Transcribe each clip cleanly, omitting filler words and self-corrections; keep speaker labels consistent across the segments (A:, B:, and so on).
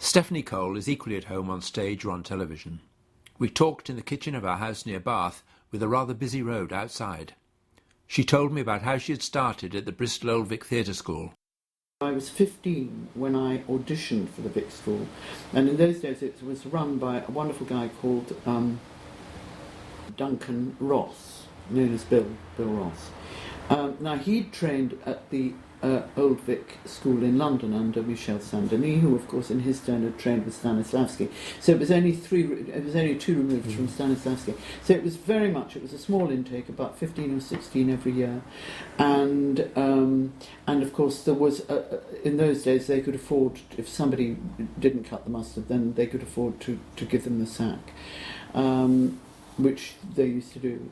A: Stephanie Cole is equally at home on stage or on television. We talked in the kitchen of our house near Bath with a rather busy road outside. She told me about how she had started at the Bristol Old Vic Theatre School.
B: I was 15 when I auditioned for the Vic School, and in those days it was run by a wonderful guy called Duncan Ross, known as Bill Ross. Now he'd trained at the Old Vic School in London under Michel Saint-Denis, who of course in his turn had trained with Stanislavski. So it was only two removed from Stanislavski. So it was a small intake, about 15 or 16 every year, and of course there was in those days they could afford, if somebody didn't cut the mustard, then they could afford to give them the sack. Which they used to do.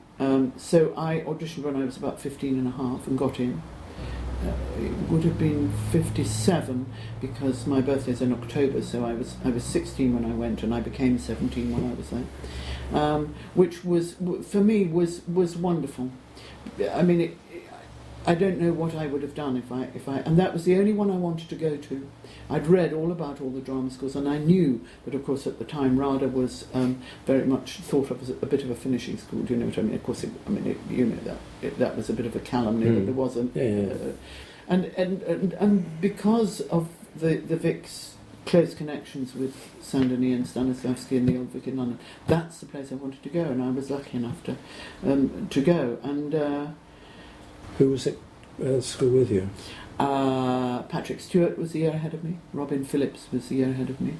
B: So I auditioned when I was about 15 and a half and got in. It would have been 57 because my birthday's in October, so I was 16 when I went and I became 17 when I was there, which was for me was wonderful. I mean, I don't know what I would have done if I and that was the only one I wanted to go to. I'd read all about all the drama schools, and I knew that, of course, at the time RADA was very much thought of as a bit of a finishing school. Do you know what I mean? Of course, you know that was a bit of a calumny that there wasn't. And because of the Vic's close connections with Saint-Denis and Stanislavski and the Old Vic in London, that's the place I wanted to go, and I was lucky enough to go. And
C: who was at school with you?
B: Patrick Stewart was the year ahead of me. Robin Phillips was the year ahead of me.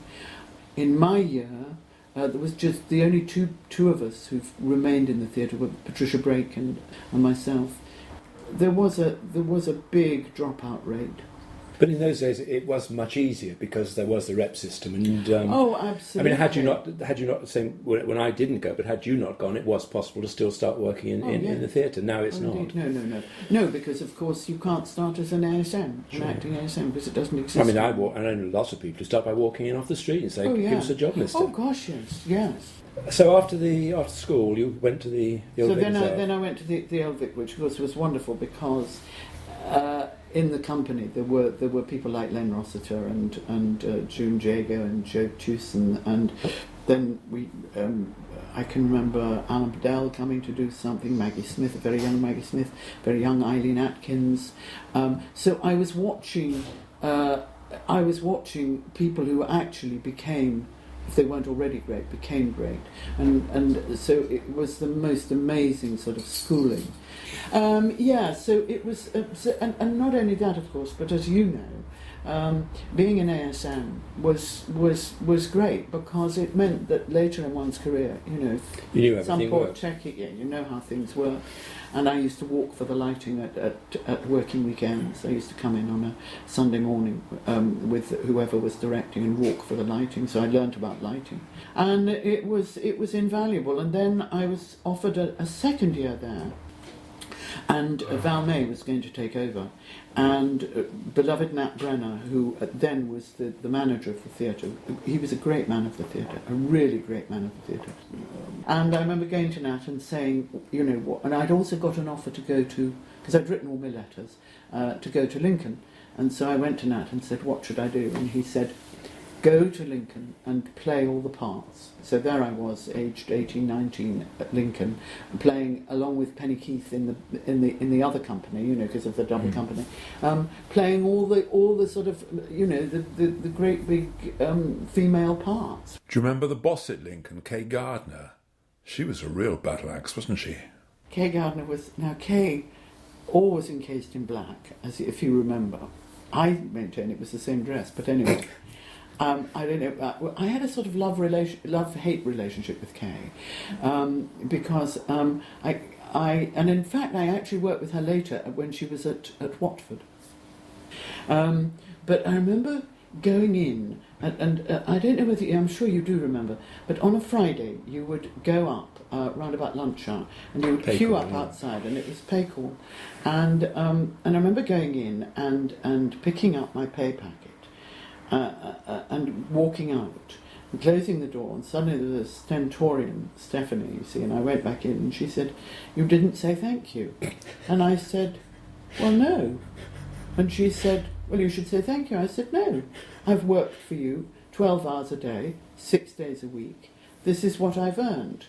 B: In my year, there was just the only two of us who've remained in the theatre were Patricia Brake and myself. There was a big dropout rate.
C: But in those days, it was much easier because there was the rep system, and
B: oh, absolutely.
C: I mean, had you not when I didn't go, but had you not gone, it was possible to still start working in the theatre. Now it's not.
B: No, because of course you can't start as an ASM, an acting ASM, because it doesn't exist.
C: I mean, I know lots of people who start by walking in off the street and say, "Give us a job, mister."
B: Oh gosh, yes.
C: So after school, you went to the Old Vic.
B: So then I went to the Old Vic, which of course was wonderful because in the company there were people like Len Rossiter and June Jago and Joe Tewson, and then I can remember Alan Bedell coming to do something, Maggie Smith, a very young Maggie Smith, very young Eileen Atkins. So I was watching people who actually became, if they weren't already great, became great, and so it was the most amazing sort of schooling. So it was, and not only that, of course, but as you know, being an ASM was great because it meant that later in one's career, you know,
C: you knew
B: some poor
C: worked.
B: techie, you know how things work. And I used to walk for the lighting at working weekends. I used to come in on a Sunday morning with whoever was directing and walk for the lighting. So I learnt about lighting, and it was invaluable. And then I was offered a second year there, and Val May was going to take over, and beloved Nat Brenner, who then was the manager of the theatre. He was a great man of the theatre, a really great man of the theatre. And I remember going to Nat and saying, you know what, and I'd also got an offer to go to, because I'd written all my letters, to go to Lincoln. And so I went to Nat and said, what should I do? And he said, go to Lincoln and play all the parts. So there I was, aged 18, 19 at Lincoln, playing along with Penny Keith in the other company, you know, because of the double company, playing all the sort of, you know, the great big female parts.
D: Do you remember the boss at Lincoln, Kay Gardner? She was a real battle axe, wasn't she?
B: Kay Gardner was, now Kay, always encased in black, as if you remember. I maintain it was the same dress, but anyway. I don't know. I had a sort of love-hate relationship with Kay, because and in fact I actually worked with her later when she was at Watford. But I remember going in, and I don't know whether I'm sure you do remember, but on a Friday you would go up round about lunch hour, and you would queue up outside, and it was Paycall, and I remember going in and picking up my pay packet. And walking out and closing the door, and suddenly there was a stentorian, Stephanie, you see, and I went back in and she said, "You didn't say thank you." And I said, "Well, no." And she said, well, you should say thank you. I said, no, I've worked for you 12 hours a day, 6 days a week. This is what I've earned.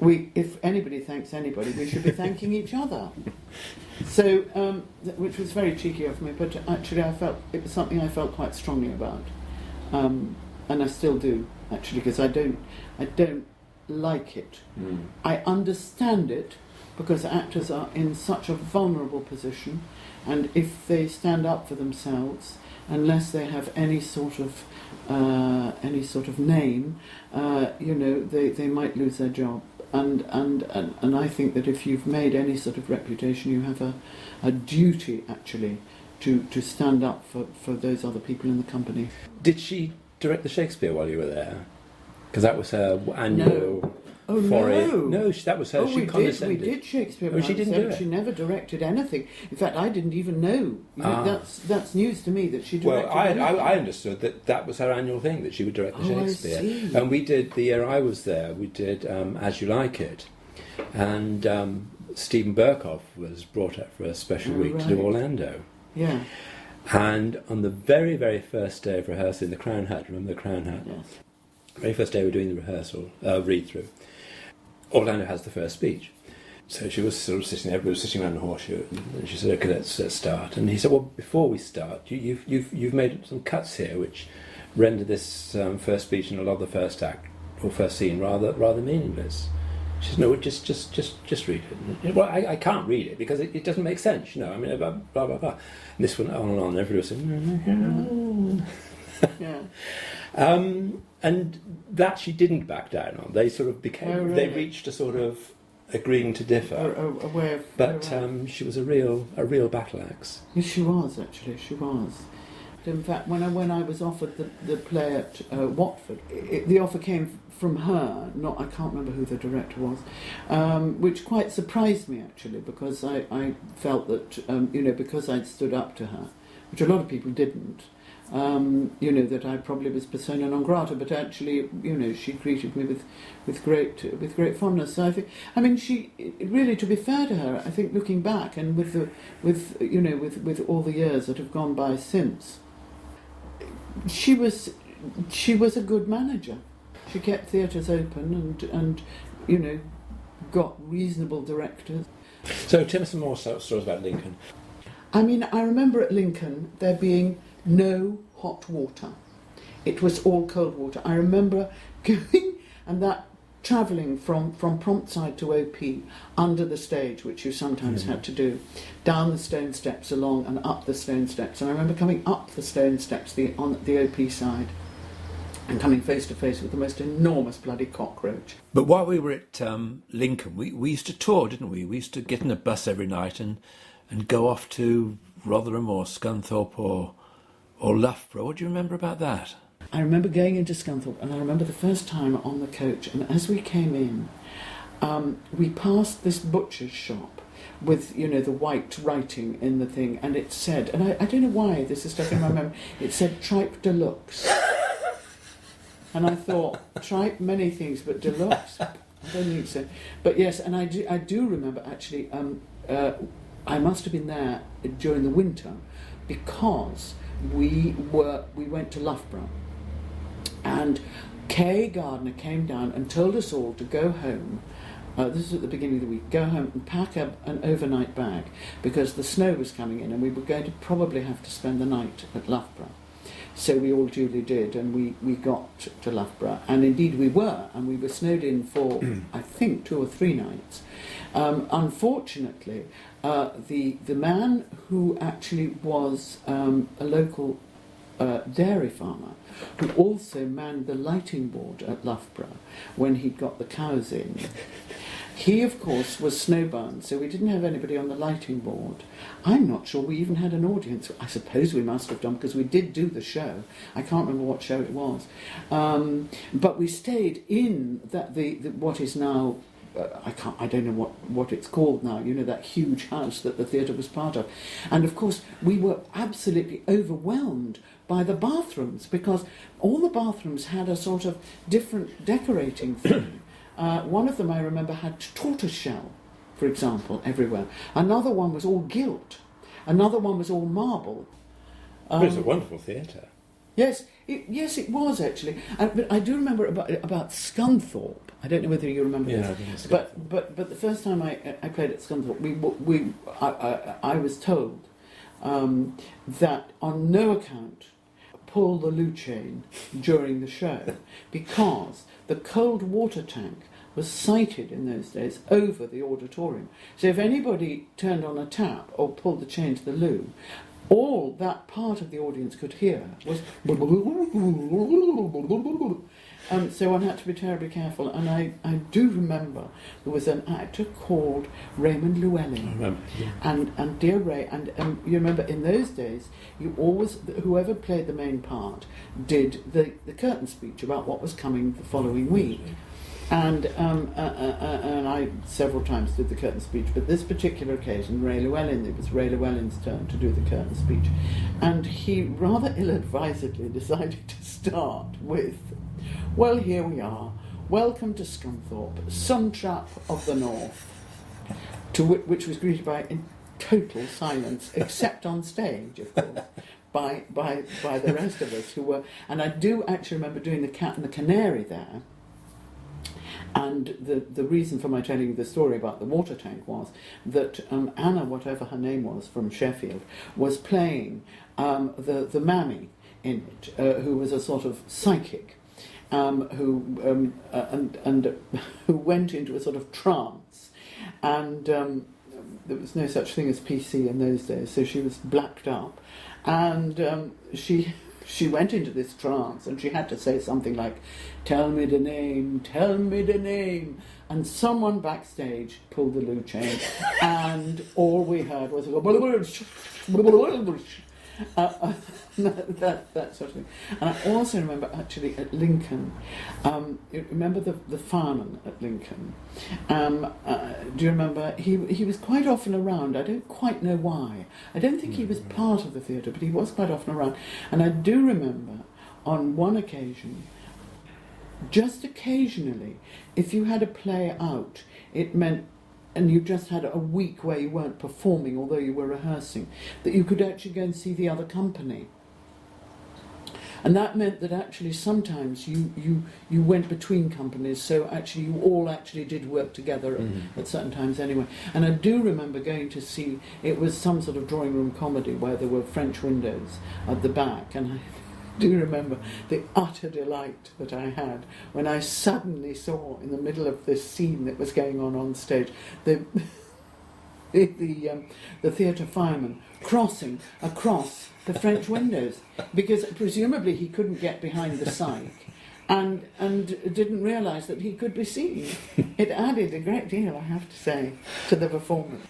B: If anybody thanks anybody, we should be thanking each other. So, which was very cheeky of me, but actually I felt it was something I felt quite strongly about. And I still do, actually, because I don't like it. I understand it because actors are in such a vulnerable position, and if they stand up for themselves, unless they have any sort of name, they might lose their job. And I think that if you've made any sort of reputation, you have a duty actually to stand up for those other people in the company.
C: Did she direct the Shakespeare while you were there? Because that was her annual foray. No, that was her.
B: Oh,
C: she condescended.
B: We did Shakespeare.
C: Oh, she didn't do it.
B: She never directed anything. In fact, I didn't even know. That's news to me that she directed.
C: Well, I understood that was her annual thing, that she would direct the Shakespeare.
B: I see.
C: And we did, the year I was there, we did As You Like It, and Stephen Burkoff was brought up for a special week to do Orlando.
B: Yeah.
C: And on the very, very first day of rehearsal in the Crown Hut, remember the Crown Hut?
B: Yes.
C: Very first day we were doing the rehearsal, read-through, Orlando has the first speech. So she was sort of sitting there, everybody was sitting around the horseshoe, and she said, okay, let's start. And he said, well, before we start, you've made some cuts here which render this first speech and a lot of the first act, or first scene, rather meaningless. She said, no, just read it. Well, I can't read it because it doesn't make sense, I mean, blah, blah, blah. And this went on and on, and everybody was saying,
B: Yeah.
C: And that she didn't back down on. They sort of became, they reached a sort of agreeing to differ.
B: A way of.
C: But she was a real battle axe.
B: Yes, she was actually. She was. In fact, when I was offered the play at Watford, the offer came from her. I can't remember who the director was, which quite surprised me actually, because I felt that because I'd stood up to her, which a lot of people didn't. That I probably was persona non grata, but actually, she greeted me with great fondness. So I mean, she really, to be fair to her, I think looking back and with all the years that have gone by since, she was a good manager. She kept theatres open and got reasonable directors.
C: So tell me some more stories about Lincoln.
B: I mean, I remember at Lincoln there being no hot water. It was all cold water. I remember going and travelling from prompt side to OP under the stage, which you sometimes had to do, down the stone steps along and up the stone steps. And I remember coming up the stone steps on the OP side and coming face to face with the most enormous bloody cockroach.
A: But while we were at Lincoln, we used to tour, didn't we? We used to get in a bus every night and go off to Rotherham or Scunthorpe or Loughborough. What do you remember about that?
B: I remember going into Scunthorpe, and I remember the first time on the coach, and as we came in, we passed this butcher's shop with, the white writing in the thing, and it said, and I don't know why this is stuck in my memory, it said Tripe Deluxe. And I thought, tripe, many things, but deluxe? I don't think so. But yes, and I do remember actually, I must have been there during the winter, because we went to Loughborough, and Kay Gardner came down and told us all to go home. This is at the beginning of the week. Go home and pack up an overnight bag, because the snow was coming in and we were going to probably have to spend the night at Loughborough. So we all duly did, and we got to Loughborough, and indeed we were snowed in for I think 2 or 3 nights. Unfortunately, the man who actually was a local dairy farmer, who also manned the lighting board at Loughborough when he'd got the cows in, he of course was snowbound, so we didn't have anybody on the lighting board. I'm not sure we even had an audience. I suppose we must have done, because we did do the show. I can't remember what show it was, but we stayed in what is now I don't know what it's called now, that huge house that the theatre was part of. And of course we were absolutely overwhelmed by the bathrooms, because all the bathrooms had a sort of different decorating thing. One of them, I remember, had tortoiseshell, for example, everywhere. Another one was all gilt. Another one was all marble.
C: It was a wonderful theatre.
B: Yes, it was actually. But I do remember about Scunthorpe. I don't know whether you remember
C: Yeah,
B: this.
C: I think it's
B: But the first time I played at Scunthorpe, I was told that on no account pull the loo chain during the show because the cold water tank was sited in those days over the auditorium. So if anybody turned on a tap or pulled the chain to the loo, all that part of the audience could hear was so one had to be terribly careful. And I do remember there was an actor called Raymond Llewellyn.
C: I remember. Yeah.
B: And dear Ray, and you remember in those days, you always, whoever played the main part did the curtain speech about what was coming the following week. And I several times did the curtain speech, but this particular occasion, it was Ray Llewellyn's turn to do the curtain speech. And he rather ill-advisedly decided to start with, well, here we are, welcome to Scunthorpe, some chap of the north, which was greeted by in total silence, except on stage, of course, by the rest of us who were, and I do actually remember doing the Cat and the Canary there. And the reason for my telling you the story about the water tank was that Anna, whatever her name was, from Sheffield, was playing the mammy in it, who was a sort of psychic, who went into a sort of trance, and there was no such thing as PC in those days, so she was blacked up, and she went into this trance and she had to say something like, tell me the name, and someone backstage pulled the loo chain and all we heard was that sort of thing. And I also remember actually at Lincoln, you remember the fireman at Lincoln? Do you remember? He was quite often around. I don't quite know why. I don't think he was part of the theatre, but he was quite often around. And I do remember on one occasion, just occasionally, if you had a play out, it meant, and you just had a week where you weren't performing, although you were rehearsing, that you could actually go and see the other company. And that meant that actually sometimes you went between companies, so actually you all actually did work together at certain times anyway. And I do remember going to see, it was some sort of drawing room comedy where there were French windows at the back, and I do remember the utter delight that I had when I suddenly saw in the middle of this scene that was going on stage the theatre fireman crossing across the French windows, because presumably he couldn't get behind the psych and didn't realise that he could be seen. It added a great deal, I have to say, to the performance.